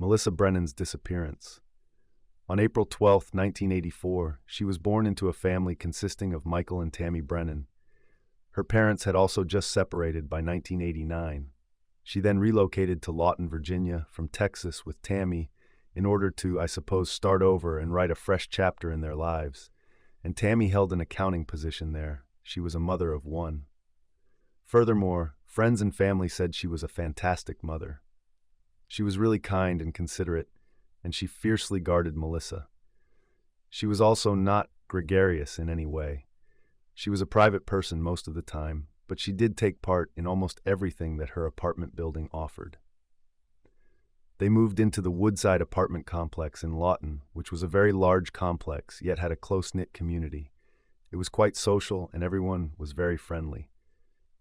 Melissa Brannen's disappearance. On April 12, 1984, she was born into a family consisting of Michael and Tammy Brannen. Her parents had also just separated by 1989. She then relocated to Lorton, Virginia, from Texas with Tammy in order to, I suppose, start over and write a fresh chapter in their lives. And Tammy held an accounting position there. She was a mother of one. Furthermore, friends and family said she was a fantastic mother. She was really kind and considerate, and she fiercely guarded Mellisa. She was also not gregarious in any way. She was a private person most of the time, but she did take part in almost everything that her apartment building offered. They moved into the Woodside apartment complex in Lorton, which was a very large complex, yet had a close-knit community. It was quite social, and everyone was very friendly.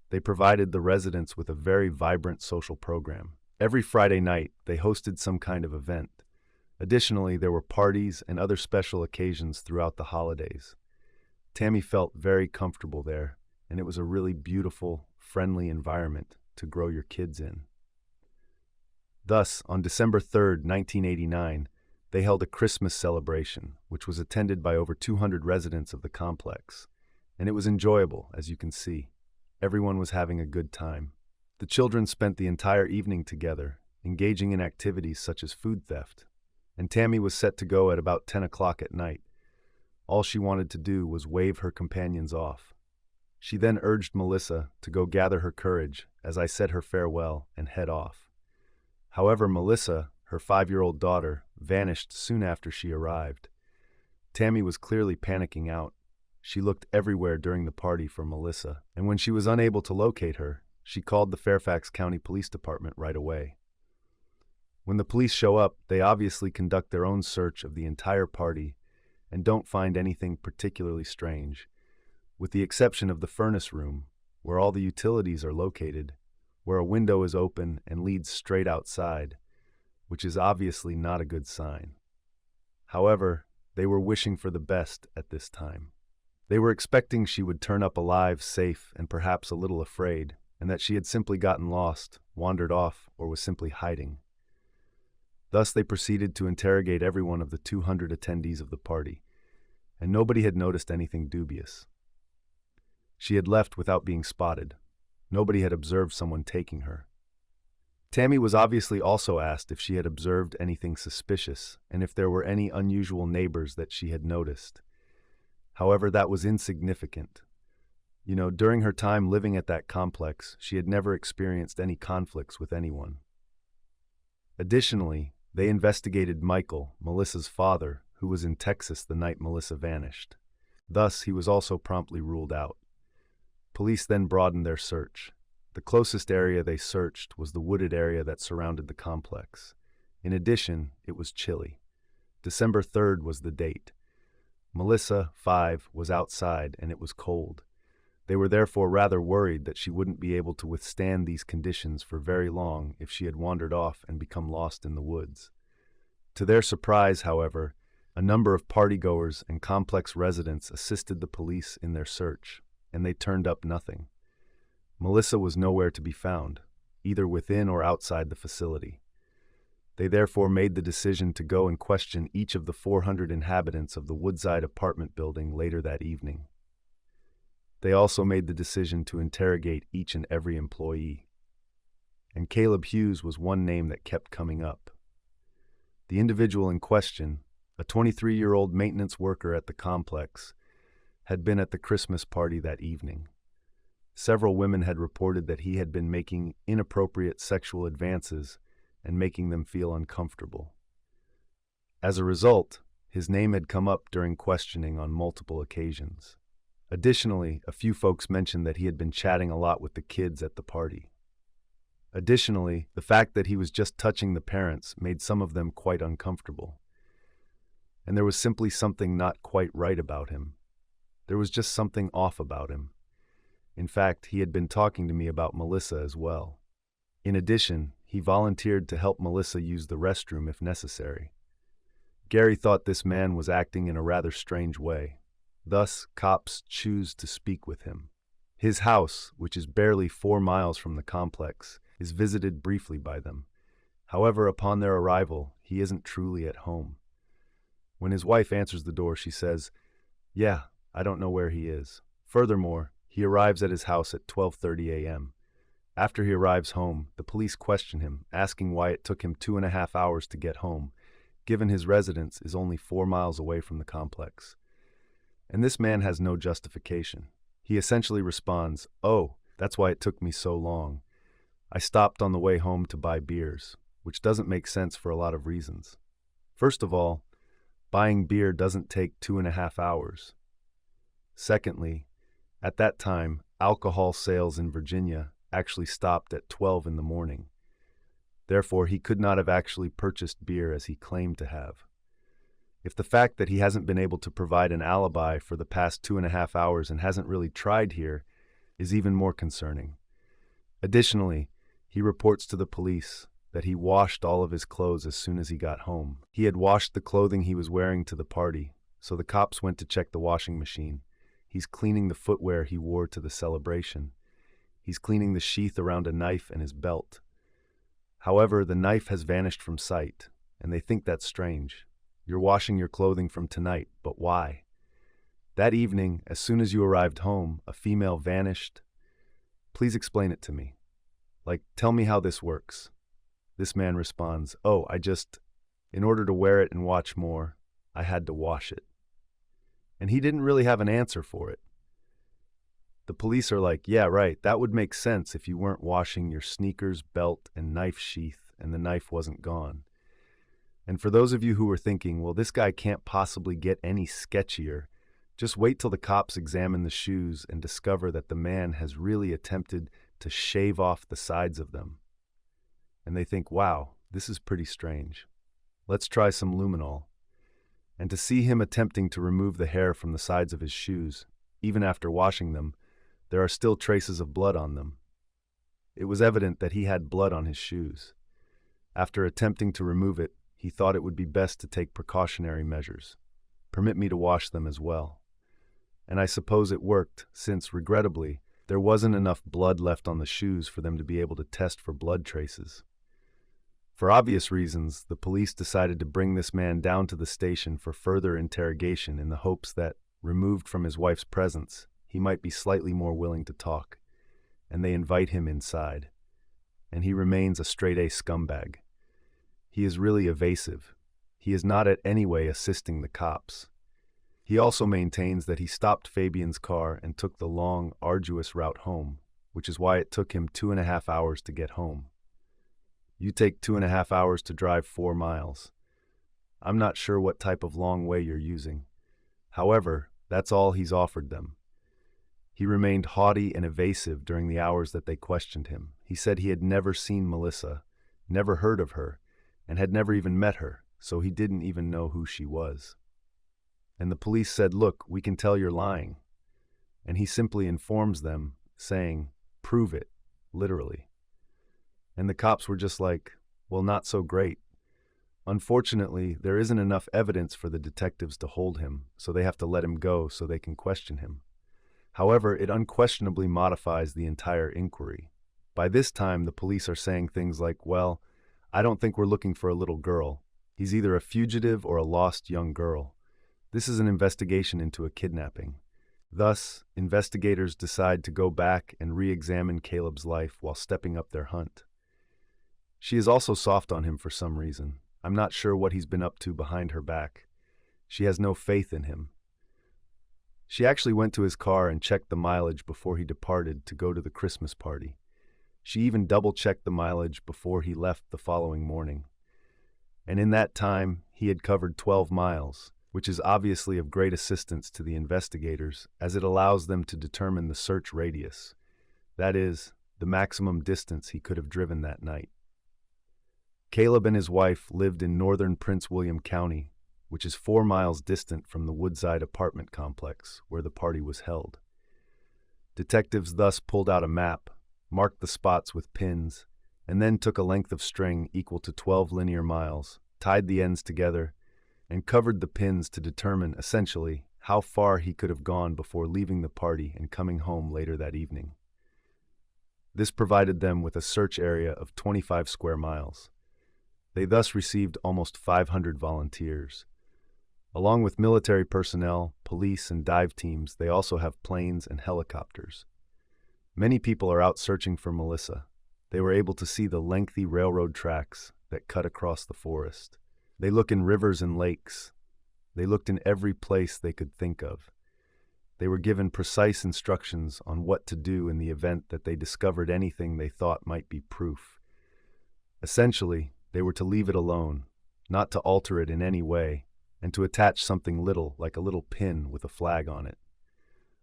They provided the residents with a very vibrant social program. Every Friday night, they hosted some kind of event. Additionally, there were parties and other special occasions throughout the holidays. Tammy felt very comfortable there, and it was a really beautiful, friendly environment to grow your kids in. Thus, on December 3, 1989, they held a Christmas celebration, which was attended by over 200 residents of the complex. And it was enjoyable, as you can see. Everyone was having a good time. The children spent the entire evening together, engaging in activities such as food theft. And Tammy was set to go at about 10 o'clock at night. All she wanted to do was wave her companions off. She then urged Mellisa to go gather her courage as I said her farewell and head off. However, Mellisa, her 5-year-old daughter, vanished soon after she arrived. Tammy was clearly panicking out. She looked everywhere during the party for Mellisa, and when she was unable to locate her, she called the Fairfax County Police Department right away. When the police show up, they obviously conduct their own search of the entire party and don't find anything particularly strange, with the exception of the furnace room, where all the utilities are located, where a window is open and leads straight outside, which is obviously not a good sign. However, they were wishing for the best at this time. They were expecting she would turn up alive, safe, and perhaps a little afraid, and that she had simply gotten lost, wandered off, or was simply hiding. Thus they proceeded to interrogate every one of the 200 attendees of the party, and nobody had noticed anything dubious. She had left without being spotted. Nobody had observed someone taking her. Tammy was obviously also asked if she had observed anything suspicious and if there were any unusual neighbors that she had noticed. However, that was insignificant. During her time living at that complex, she had never experienced any conflicts with anyone. Additionally, they investigated Michael, Melissa's father, who was in Texas the night Mellisa vanished. Thus, he was also promptly ruled out. Police then broadened their search. The closest area they searched was the wooded area that surrounded the complex. In addition, it was chilly. December 3rd was the date. Mellisa, 5, was outside and it was cold. They were therefore rather worried that she wouldn't be able to withstand these conditions for very long if she had wandered off and become lost in the woods. To their surprise, however, a number of partygoers and complex residents assisted the police in their search, and they turned up nothing. Mellisa was nowhere to be found, either within or outside the facility. They therefore made the decision to go and question each of the 400 inhabitants of the Woodside apartment building later that evening. They also made the decision to interrogate each and every employee. And Caleb Hughes was one name that kept coming up. The individual in question, a 23-year-old maintenance worker at the complex, had been at the Christmas party that evening. Several women had reported that he had been making inappropriate sexual advances and making them feel uncomfortable. As a result, his name had come up during questioning on multiple occasions. Additionally, a few folks mentioned that he had been chatting a lot with the kids at the party. Additionally, the fact that he was just touching the parents made some of them quite uncomfortable. And there was simply something not quite right about him. There was just something off about him. In fact, he had been talking to me about Mellisa as well. In addition, he volunteered to help Mellisa use the restroom if necessary. Gary thought this man was acting in a rather strange way. Thus, cops choose to speak with him. His house, which is barely 4 miles from the complex, is visited briefly by them. However, upon their arrival, he isn't truly at home. When his wife answers the door, she says, "Yeah, I don't know where he is." Furthermore, he arrives at his house at 12:30 a.m. After he arrives home, the police question him, asking why it took him 2.5 hours to get home, given his residence is only 4 miles away from the complex. And this man has no justification. He essentially responds, "Oh, that's why it took me so long. I stopped on the way home to buy beers," which doesn't make sense for a lot of reasons. First of all, buying beer doesn't take 2.5 hours. Secondly, at that time, alcohol sales in Virginia actually stopped at 12 in the morning. Therefore, he could not have actually purchased beer as he claimed to have. If the fact that he hasn't been able to provide an alibi for the past 2.5 hours and hasn't really tried here is even more concerning. Additionally, he reports to the police that he washed all of his clothes as soon as he got home. He had washed the clothing he was wearing to the party, so the cops went to check the washing machine. He's cleaning the footwear he wore to the celebration. He's cleaning the sheath around a knife and his belt. However, the knife has vanished from sight, and they think that's strange. You're washing your clothing from tonight, but why? That evening, as soon as you arrived home, a female vanished. Please explain it to me. Tell me how this works. This man responds, "Oh, in order to wear it and watch more, I had to wash it." And he didn't really have an answer for it. The police are like, "Yeah, right, that would make sense if you weren't washing your sneakers, belt, and knife sheath, and the knife wasn't gone." And for those of you who were thinking, well, this guy can't possibly get any sketchier, just wait till the cops examine the shoes and discover that the man has really attempted to shave off the sides of them. And they think, wow, this is pretty strange. Let's try some luminol. And to see him attempting to remove the hair from the sides of his shoes, even after washing them, there are still traces of blood on them. It was evident that he had blood on his shoes. After attempting to remove it, he thought it would be best to take precautionary measures. Permit me to wash them as well. And I suppose it worked, since, regrettably, there wasn't enough blood left on the shoes for them to be able to test for blood traces. For obvious reasons, the police decided to bring this man down to the station for further interrogation in the hopes that, removed from his wife's presence, he might be slightly more willing to talk. And they invite him inside. And he remains a straight-A scumbag. He is really evasive. He is not in any way assisting the cops. He also maintains that he stopped Fabian's car and took the long, arduous route home, which is why it took him 2.5 hours to get home. You take 2.5 hours to drive 4 miles. I'm not sure what type of long way you're using. However, that's all he's offered them. He remained haughty and evasive during the hours that they questioned him. He said he had never seen Mellisa, never heard of her, and had never even met her, so he didn't even know who she was. And the police said, "Look, we can tell you're lying." And he simply informs them, saying, "Prove it," literally. And the cops were just like, well, not so great. Unfortunately, there isn't enough evidence for the detectives to hold him, so they have to let him go so they can question him. However, it unquestionably modifies the entire inquiry. By this time, the police are saying things like, well, I don't think we're looking for a little girl. He's either a fugitive or a lost young girl. This is an investigation into a kidnapping. Thus, investigators decide to go back and re-examine Caleb's life while stepping up their hunt. She is also soft on him for some reason. I'm not sure what he's been up to behind her back. She has no faith in him. She actually went to his car and checked the mileage before he departed to go to the Christmas party. She even double-checked the mileage before he left the following morning. And in that time, he had covered 12 miles, which is obviously of great assistance to the investigators as it allows them to determine the search radius. That is, the maximum distance he could have driven that night. Caleb and his wife lived in northern Prince William County, which is 4 miles distant from the Woodside apartment complex where the party was held. Detectives thus pulled out a map, marked the spots with pins, and then took a length of string equal to 12 linear miles, tied the ends together, and covered the pins to determine, essentially, how far he could have gone before leaving the party and coming home later that evening. This provided them with a search area of 25 square miles. They thus received almost 500 volunteers. Along with military personnel, police, and dive teams, they also have planes and helicopters. Many people are out searching for Mellisa. They were able to see the lengthy railroad tracks that cut across the forest. They look in rivers and lakes. They looked in every place they could think of. They were given precise instructions on what to do in the event that they discovered anything they thought might be proof. Essentially, they were to leave it alone, not to alter it in any way, and to attach something little, like a little pin with a flag on it.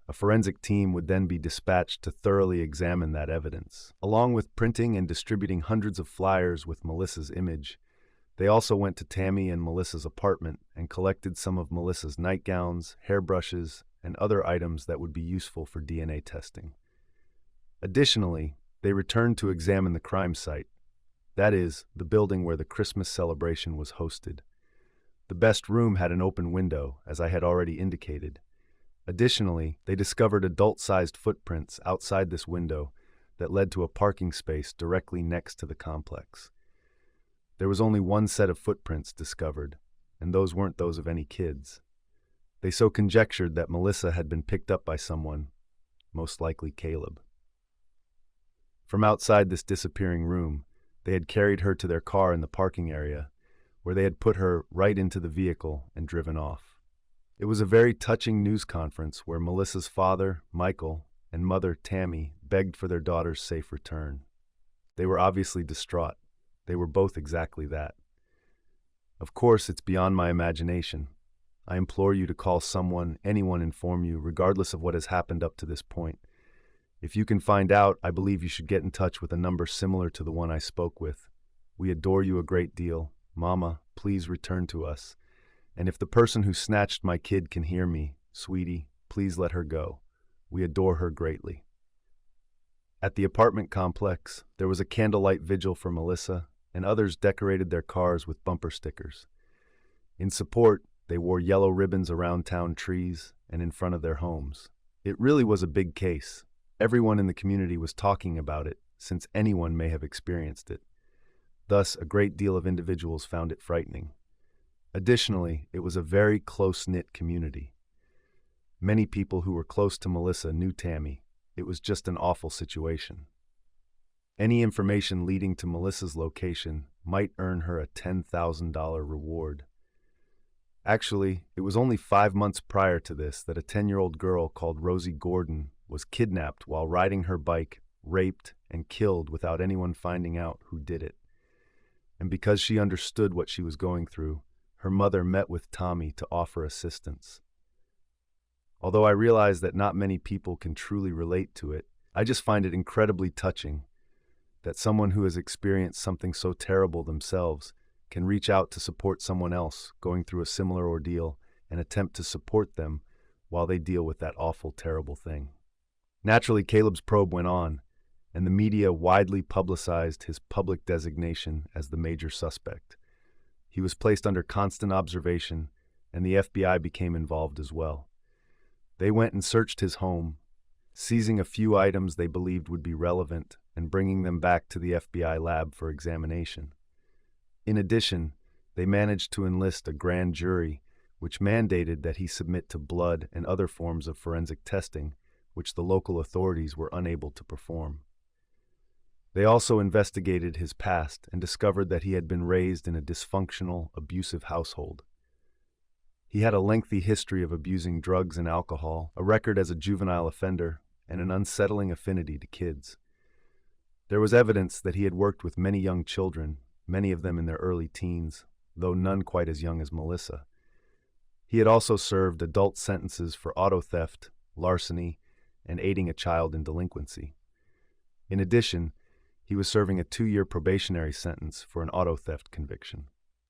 A forensic team would then be dispatched to thoroughly examine that evidence. Along with printing and distributing hundreds of flyers with Melissa's image, they also went to Tammy and Melissa's apartment and collected some of Melissa's nightgowns, hairbrushes, and other items that would be useful for DNA testing. Additionally, they returned to examine the crime site, that is, the building where the Christmas celebration was hosted. The best room had an open window, as I had already indicated. Additionally, they discovered adult-sized footprints outside this window that led to a parking space directly next to the complex. There was only one set of footprints discovered, and those weren't those of any kids. They so conjectured that Mellisa had been picked up by someone, most likely Caleb. From outside this disappearing room, they had carried her to their car in the parking area, where they had put her right into the vehicle and driven off. It was a very touching news conference where Melissa's father, Michael, and mother, Tammy, begged for their daughter's safe return. They were obviously distraught. They were both exactly that. Of course, it's beyond my imagination. I implore you to call someone, anyone inform you, regardless of what has happened up to this point. If you can find out, I believe you should get in touch with a number similar to the one I spoke with. We adore you a great deal. Mama, please return to us. And if the person who snatched my kid can hear me, sweetie, please let her go. We adore her greatly. At the apartment complex, there was a candlelight vigil for Mellisa, and others decorated their cars with bumper stickers. In support, they wore yellow ribbons around town trees and in front of their homes. It really was a big case. Everyone in the community was talking about it, since anyone may have experienced it. Thus, a great deal of individuals found it frightening. Additionally, it was a very close-knit community. Many people who were close to Mellisa knew Tammy. It was just an awful situation. Any information leading to Melissa's location might earn her a $10,000 reward. Actually, it was only 5 months prior to this that a 10-year-old girl called Rosie Gordon was kidnapped while riding her bike, raped, and killed without anyone finding out who did it. And because she understood what she was going through, her mother met with Tommy to offer assistance. Although I realize that not many people can truly relate to it, I just find it incredibly touching that someone who has experienced something so terrible themselves can reach out to support someone else going through a similar ordeal and attempt to support them while they deal with that awful, terrible thing. Naturally, Caleb's probe went on, and the media widely publicized his public designation as the major suspect. He was placed under constant observation, and the FBI became involved as well. They went and searched his home, seizing a few items they believed would be relevant and bringing them back to the FBI lab for examination. In addition, they managed to enlist a grand jury, which mandated that he submit to blood and other forms of forensic testing, which the local authorities were unable to perform. They also investigated his past and discovered that he had been raised in a dysfunctional, abusive household. He had a lengthy history of abusing drugs and alcohol, a record as a juvenile offender, and an unsettling affinity to kids. There was evidence that he had worked with many young children, many of them in their early teens, though none quite as young as Mellisa. He had also served adult sentences for auto theft, larceny, and aiding a child in delinquency. In addition, he was serving a 2-year probationary sentence for an auto theft conviction.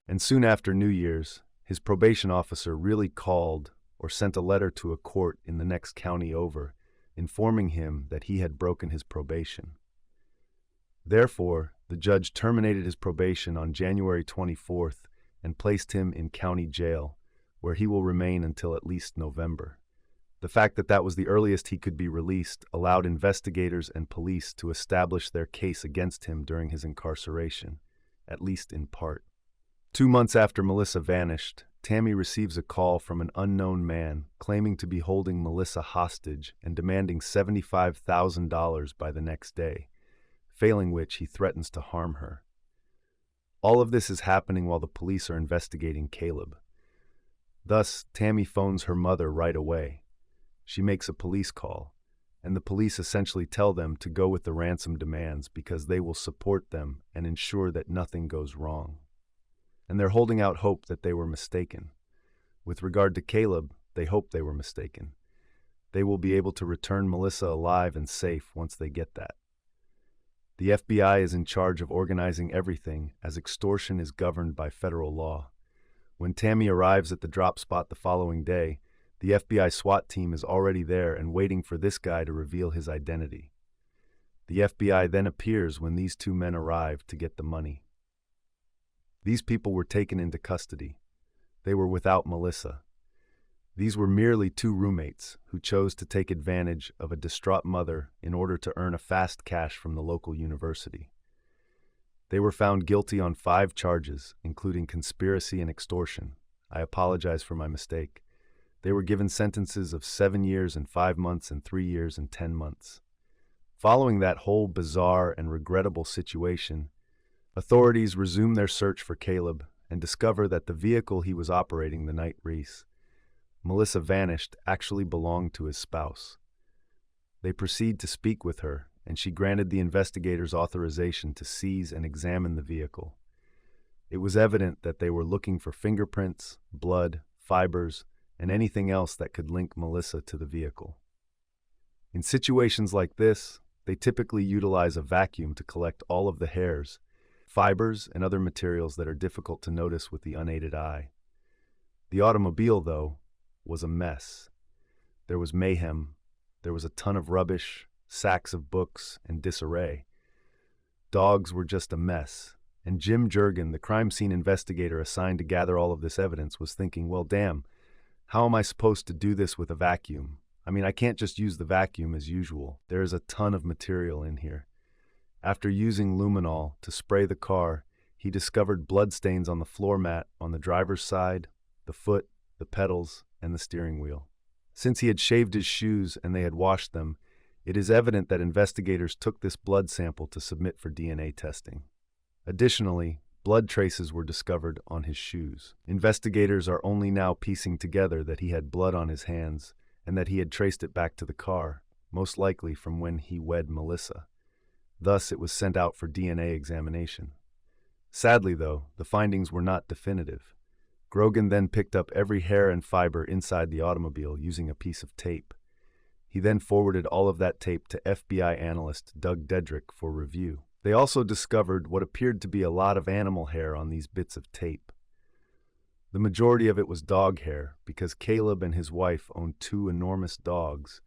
And soon after New Year's, his probation officer really called or sent a letter to a court in the next county over, informing him that he had broken his probation. Therefore, the judge terminated his probation on January 24th and placed him in county jail, where he will remain until at least November. The fact that that was the earliest he could be released allowed investigators and police to establish their case against him during his incarceration, at least in part. 2 months after Melissa vanished, Tammy receives a call from an unknown man claiming to be holding Melissa hostage and demanding $75,000 by the next day, failing which he threatens to harm her. All of this is happening while the police are investigating Caleb. Thus, Tammy phones her mother right away. She makes a police call, and the police essentially tell them to go with the ransom demands because they will support them and ensure that nothing goes wrong. And they're holding out hope that they were mistaken. With regard to Caleb, they hope they were mistaken. They will be able to return Melissa alive and safe once they get that. The FBI is in charge of organizing everything, as extortion is governed by federal law. When Tammy arrives at the drop spot the following day, the FBI SWAT team is already there and waiting for this guy to reveal his identity. The FBI then appears when these two men arrive to get the money. These people were taken into custody. They were without Melissa. These were merely two roommates who chose to take advantage of a distraught mother in order to earn a fast cash from the local university. They were found guilty on 5 charges, including conspiracy and extortion. I apologize for my mistake. They were given sentences of 7 years and 5 months and 3 years and 10 months. Following that whole bizarre and regrettable situation, authorities resume their search for Caleb and discover that the vehicle he was operating the night Melissa vanished actually belonged to his spouse. They proceed to speak with her, and she granted the investigators authorization to seize and examine the vehicle. It was evident that they were looking for fingerprints, blood, fibers, and anything else that could link Melissa to the vehicle. In situations like this, they typically utilize a vacuum to collect all of the hairs, fibers, and other materials that are difficult to notice with the unaided eye. The automobile, though, was a mess. There was mayhem, there was a ton of rubbish, sacks of books, and disarray. Dogs were just a mess, and Jim Jurgen, the crime scene investigator assigned to gather all of this evidence, was thinking, well, damn, how am I supposed to do this with a vacuum? I mean, I can't just use the vacuum as usual. There is a ton of material in here. After using luminol to spray the car, he discovered bloodstains on the floor mat on the driver's side, the foot, the pedals, and the steering wheel. Since he had shaved his shoes and they had washed them, it is evident that investigators took this blood sample to submit for DNA testing. Additionally, blood traces were discovered on his shoes. Investigators are only now piecing together that he had blood on his hands and that he had traced it back to the car, most likely from when he wed Melissa. Thus, it was sent out for DNA examination. Sadly, though, the findings were not definitive. Grogan then picked up every hair and fiber inside the automobile using a piece of tape. He then forwarded all of that tape to FBI analyst Doug Dedrick for review. They also discovered what appeared to be a lot of animal hair on these bits of tape. The majority of it was dog hair because Caleb and his wife owned 2 enormous dogs,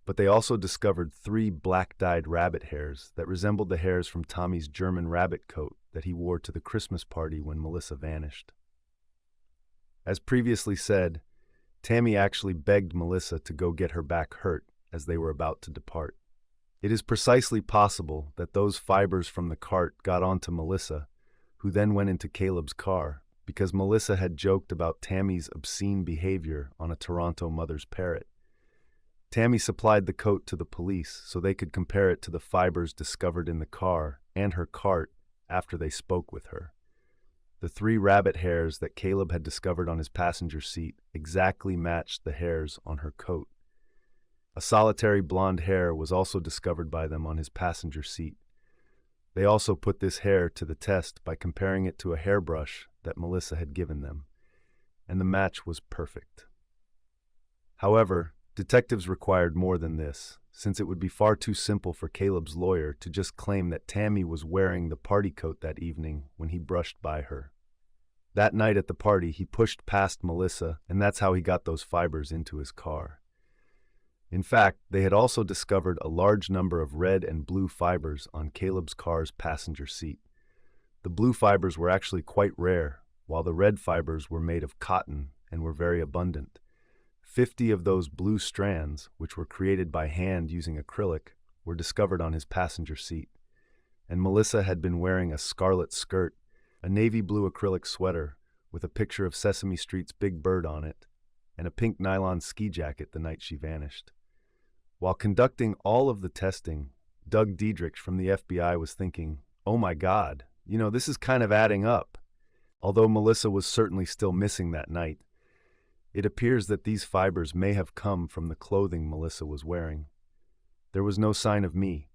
but they also discovered 3 black-dyed rabbit hairs that resembled the hairs from Tommy's German rabbit coat that he wore to the Christmas party when Melissa vanished. As previously said, Tammy actually begged Melissa to go get her back hurt as they were about to depart. It is precisely possible that those fibers from the cart got onto Melissa, who then went into Caleb's car, because Melissa had joked about Tammy's obscene behavior on a Toronto mother's parrot. Tammy supplied the coat to the police so they could compare it to the fibers discovered in the car and her cart after they spoke with her. The 3 rabbit hairs that Caleb had discovered on his passenger seat exactly matched the hairs on her coat. A solitary blonde hair was also discovered by them on his passenger seat. They also put this hair to the test by comparing it to a hairbrush that Melissa had given them, and the match was perfect. However, detectives required more than this, since it would be far too simple for Caleb's lawyer to just claim that Tammy was wearing the party coat that evening when he brushed by her. That night at the party, he pushed past Melissa, and that's how he got those fibers into his car. In fact, they had also discovered a large number of red and blue fibers on Caleb's car's passenger seat. The blue fibers were actually quite rare, while the red fibers were made of cotton and were very abundant. 50 of those blue strands, which were created by hand using acrylic, were discovered on his passenger seat. And Melissa had been wearing a scarlet skirt a navy blue acrylic sweater with a picture of Sesame Street's Big Bird on it, and a pink nylon ski jacket the night she vanished. While conducting all of the testing, Doug Diedrich from the FBI was thinking, "Oh my God, this is kind of adding up." Although Mellisa was certainly still missing that night, it appears that these fibers may have come from the clothing Mellisa was wearing. There was no sign of me.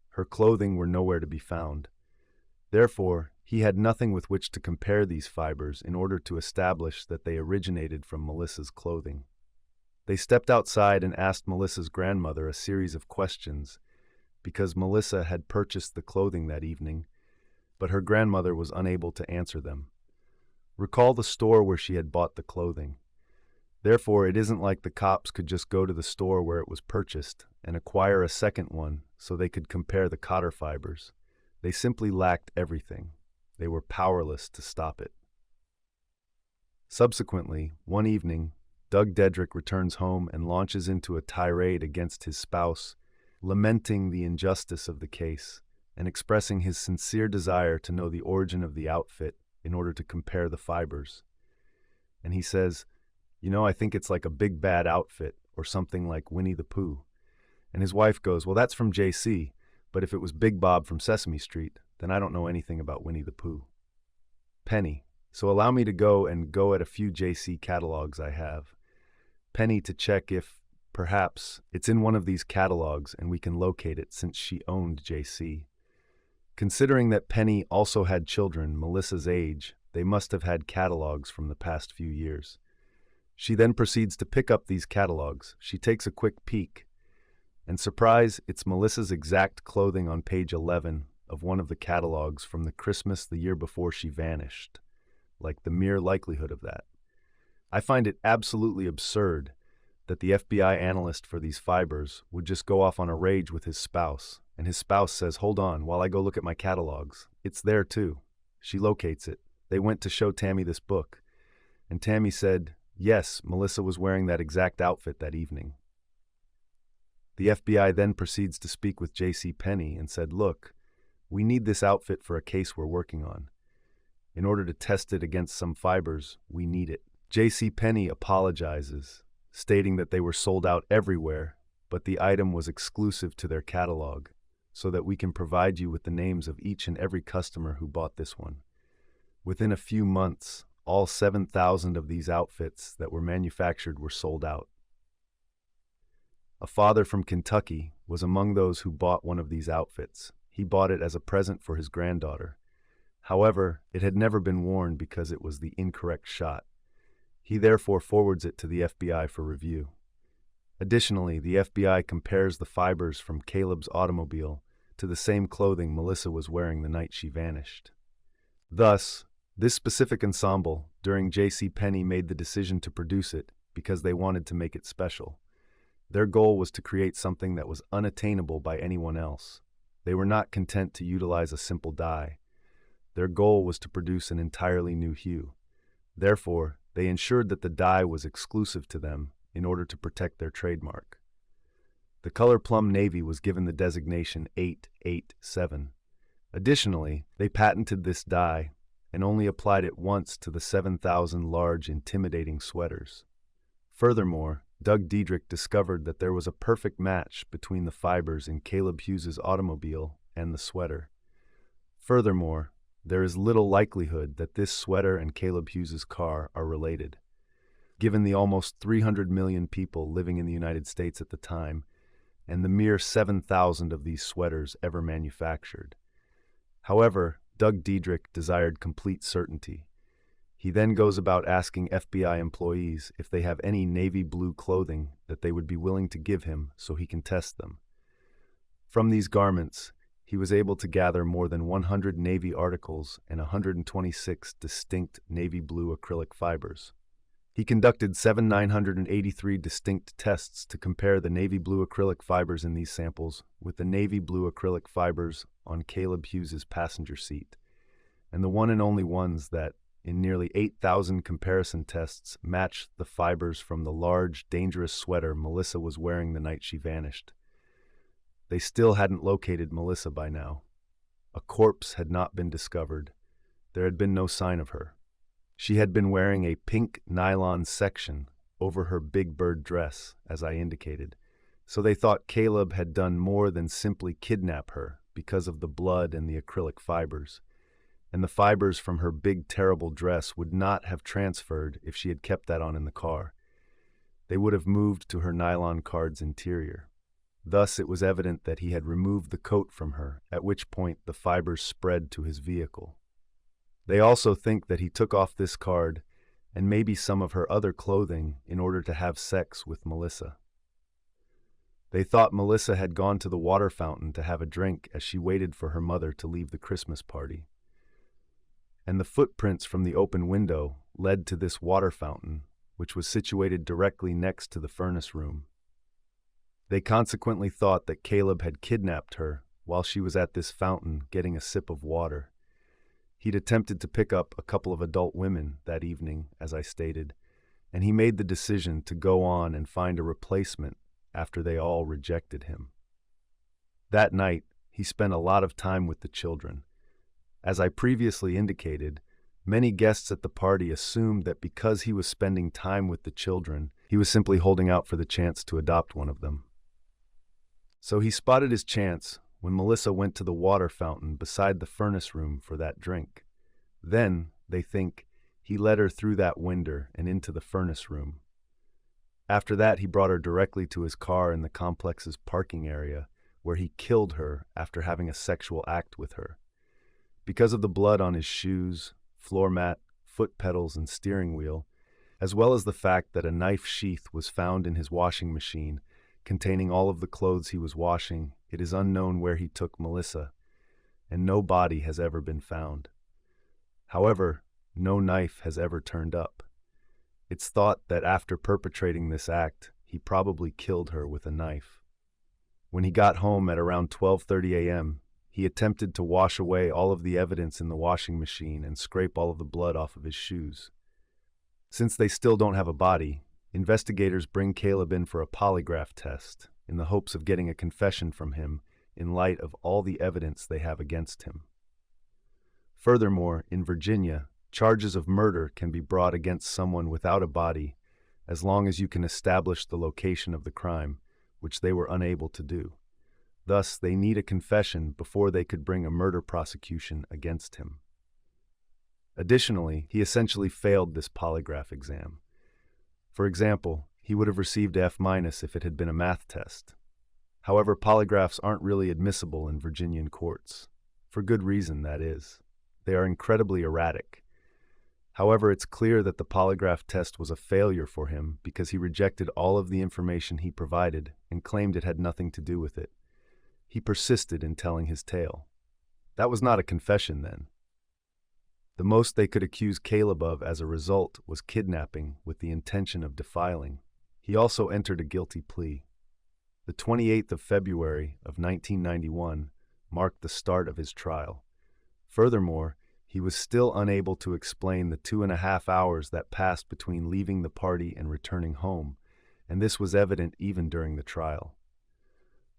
Her clothing were nowhere to be found. Therefore, he had nothing with which to compare these fibers in order to establish that they originated from Melissa's clothing. They stepped outside and asked Melissa's grandmother a series of questions because Mellisa had purchased the clothing that evening, but her grandmother was unable to answer them. Recall the store where she had bought the clothing. Therefore, it isn't like the cops could just go to the store where it was purchased and acquire a second one so they could compare the cotter fibers. They simply lacked everything. They were powerless to stop it. Subsequently, one evening, Doug Diedrich returns home and launches into a tirade against his spouse, lamenting the injustice of the case and expressing his sincere desire to know the origin of the outfit in order to compare the fibers. And he says, I think it's like a big bad outfit or something like Winnie the Pooh. And his wife goes, "Well, that's from JC, but if it was Big Bob from Sesame Street, then I don't know anything about Winnie the Pooh." Penny, so allow me to go at a few JC catalogs I have. Penny to check if, perhaps, it's in one of these catalogs and we can locate it since she owned JC. Considering that Penny also had children Melissa's age, they must have had catalogs from the past few years. She then proceeds to pick up these catalogs. She takes a quick peek, and surprise, it's Melissa's exact clothing on page 11 of one of the catalogs from the Christmas the year before she vanished. Like the mere likelihood of that. I find it absolutely absurd that the FBI analyst for these fibers would just go off on a rage with his spouse, and his spouse says, "Hold on, while I go look at my catalogs. It's there too." She locates it. They went to show Tammy this book, and Tammy said, yes, Mellisa was wearing that exact outfit that evening. The FBI then proceeds to speak with J.C. Penney and said, "Look, we need this outfit for a case we're working on. In order to test it against some fibers, we need it." J.C. Penney apologizes, stating that they were sold out everywhere, but the item was exclusive to their catalog, so that we can provide you with the names of each and every customer who bought this one. Within a few months, all 7,000 of these outfits that were manufactured were sold out. A father from Kentucky was among those who bought one of these outfits. He bought it as a present for his granddaughter. However, it had never been worn because it was the incorrect shot. He therefore forwards it to the FBI for review. Additionally, the FBI compares the fibers from Caleb's automobile to the same clothing Mellisa was wearing the night she vanished. Thus, this specific ensemble, during J.C. Penney, made the decision to produce it because they wanted to make it special. Their goal was to create something that was unattainable by anyone else. They were not content to utilize a simple dye. Their goal was to produce an entirely new hue. Therefore, they ensured that the dye was exclusive to them in order to protect their trademark. The color plum navy was given the designation 887. Additionally, they patented this dye and only applied it once to the 7,000 large, intimidating sweaters. Furthermore, Doug Diedrich discovered that there was a perfect match between the fibers in Caleb Hughes' automobile and the sweater. Furthermore, there is little likelihood that this sweater and Caleb Hughes' car are related, given the almost 300 million people living in the United States at the time, and the mere 7,000 of these sweaters ever manufactured. However, Doug Diedrich desired complete certainty. He then goes about asking FBI employees if they have any navy blue clothing that they would be willing to give him so he can test them. From these garments, he was able to gather more than 100 navy articles and 126 distinct navy blue acrylic fibers. He conducted 7,983 distinct tests to compare the navy blue acrylic fibers in these samples with the navy blue acrylic fibers on Caleb Hughes' passenger seat, and the one and only ones that, in nearly 8,000 comparison tests, matched the fibers from the large, dangerous sweater Mellisa was wearing the night she vanished. They still hadn't located Mellisa by now. A corpse had not been discovered. there had been no sign of her. She had been wearing a pink nylon section over her big bird dress, as I indicated, so they thought Caleb had done more than simply kidnap her because of the blood and the acrylic fibers. And the fibers from her big terrible dress would not have transferred if she had kept that on in the car. They would have moved to her nylon card's interior. Thus it was evident that he had removed the coat from her, at which point the fibers spread to his vehicle. They also think that he took off this card and maybe some of her other clothing in order to have sex with Mellisa. They thought Mellisa had gone to the water fountain to have a drink as she waited for her mother to leave the Christmas party. And the footprints from the open window led to this water fountain, which was situated directly next to the furnace room. They consequently thought that Caleb had kidnapped her while she was at this fountain getting a sip of water. He'd attempted to pick up a couple of adult women that evening, as I stated, and he made the decision to go on and find a replacement after they all rejected him. That night, he spent a lot of time with the children. As I previously indicated, many guests at the party assumed that because he was spending time with the children, he was simply holding out for the chance to adopt one of them. So he spotted his chance when Mellisa went to the water fountain beside the furnace room for that drink. Then, they think, he led her through that window and into the furnace room. After that, he brought her directly to his car in the complex's parking area, where he killed her after having a sexual act with her. Because of the blood on his shoes, floor mat, foot pedals, and steering wheel, as well as the fact that a knife sheath was found in his washing machine containing all of the clothes he was washing, it is unknown where he took Mellisa, and no body has ever been found. However, no knife has ever turned up. It's thought that after perpetrating this act, he probably killed her with a knife. When he got home at around 12:30 a.m., he attempted to wash away all of the evidence in the washing machine and scrape all of the blood off of his shoes. Since they still don't have a body, investigators bring Caleb in for a polygraph test in the hopes of getting a confession from him in light of all the evidence they have against him. Furthermore, in Virginia, charges of murder can be brought against someone without a body as long as you can establish the location of the crime, which they were unable to do. Thus, they need a confession before they could bring a murder prosecution against him. Additionally, he essentially failed this polygraph exam. For example, he would have received F- if it had been a math test. However, polygraphs aren't really admissible in Virginian courts. For good reason, that is. They are incredibly erratic. However, it's clear that the polygraph test was a failure for him because he rejected all of the information he provided and claimed it had nothing to do with it. He persisted in telling his tale. That was not a confession then. The most they could accuse Caleb of as a result was kidnapping with the intention of defiling. He also entered a guilty plea. The 28th of February of 1991 marked the start of his trial. Furthermore, he was still unable to explain the 2.5 hours that passed between leaving the party and returning home, and this was evident even during the trial.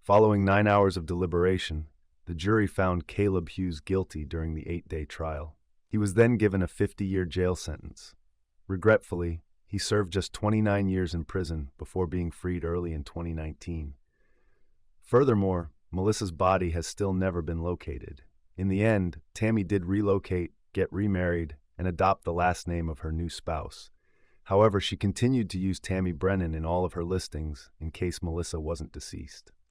Following 9 hours of deliberation, the jury found Caleb Hughes guilty during the 8-day trial. He was then given a 50-year jail sentence. Regretfully, he served just 29 years in prison before being freed early in 2019. Furthermore, Melissa's body has still never been located. In the end, Tammy did relocate, get remarried, and adopt the last name of her new spouse. However, she continued to use Tammy Brannen in all of her listings in case Mellisa wasn't deceased.